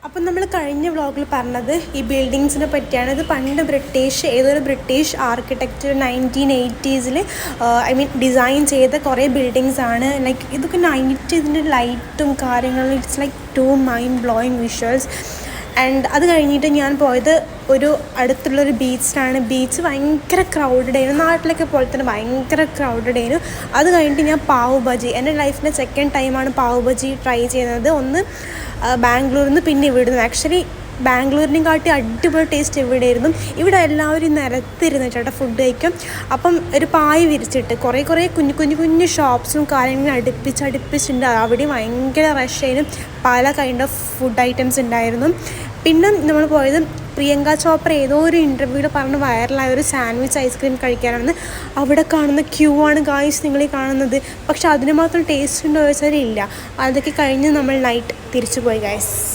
അപ്പം നമ്മൾ കഴിഞ്ഞ വ്ളോഗിൽ പറഞ്ഞത് ഈ ബിൽഡിങ്സിനെ പറ്റിയാണ്. ഇത് പണ്ട് ഏതൊരു British architecture 1980s I mean design ചെയ്ത കുറേ ബിൽഡിങ്സ് ആണ്. ലൈക്ക് ഇതൊക്കെ ഇതിൻ്റെ ലൈറ്റും കാര്യങ്ങളും it's like too mind blowing visuals. And അത് കഴിഞ്ഞിട്ട് ഞാൻ പോയത് ഒരു അടുത്തുള്ളൊരു ബീച്ചിലാണ്. ബീച്ച് ഭയങ്കര ക്രൗഡഡ് ആയിരുന്നു, നാട്ടിലൊക്കെ പോലെ തന്നെ ഭയങ്കര ക്രൗഡഡ് ആയിരുന്നു. അത് കഴിഞ്ഞിട്ട് ഞാൻ പാവ് ബജി, എൻ്റെ ലൈഫിലെ സെക്കൻഡ് ടൈമാണ് പാവ് ബജി ട്രൈ ചെയ്യുന്നത്. ഒന്ന് ബാംഗ്ലൂരിൽ നിന്ന്, പിന്നെ ഇവിടുന്ന്. ആക്ച്വലി ബാംഗ്ലൂരിനെയും കാട്ടി അടിപൊളി ടേസ്റ്റ് ഇവിടെയായിരുന്നു. ഇവിടെ എല്ലാവരും നിരത്തിരുന്നിട്ടാണ് ഫുഡ് കഴിക്കും. അപ്പം ഒരു പായ വിരിച്ചിട്ട് കുറേ കുഞ്ഞു ഷോപ്സും കാര്യങ്ങളും അടുപ്പിച്ചിട്ടുണ്ട്. അവിടെ ഭയങ്കര റഷായിരുന്നു, പല കൈൻഡ് ഓഫ് ഫുഡ് ഐറ്റംസ് ഉണ്ടായിരുന്നു. പിന്നെ നമ്മൾ പോയത് പ്രിയങ്ക ചോപ്ര ഏതോ ഒരു ഇൻ്റർവ്യൂവിൽ പറഞ്ഞ് വൈറലായ ഒരു സാൻഡ്വിച്ച് ഐസ്ക്രീം കഴിക്കാനാണെന്ന്. അവിടെ കാണുന്ന ക്യൂ ആണ് ഗായ്സ് നിങ്ങൾ കാണുന്നത്. പക്ഷെ അതിന് മാത്രം ടേസ്റ്റ് ഉണ്ടോ ചോദിച്ചാൽ ഇല്ല. അതൊക്കെ കഴിഞ്ഞ് നമ്മൾ നൈറ്റ് തിരിച്ചു പോയി ഗായ്സ്.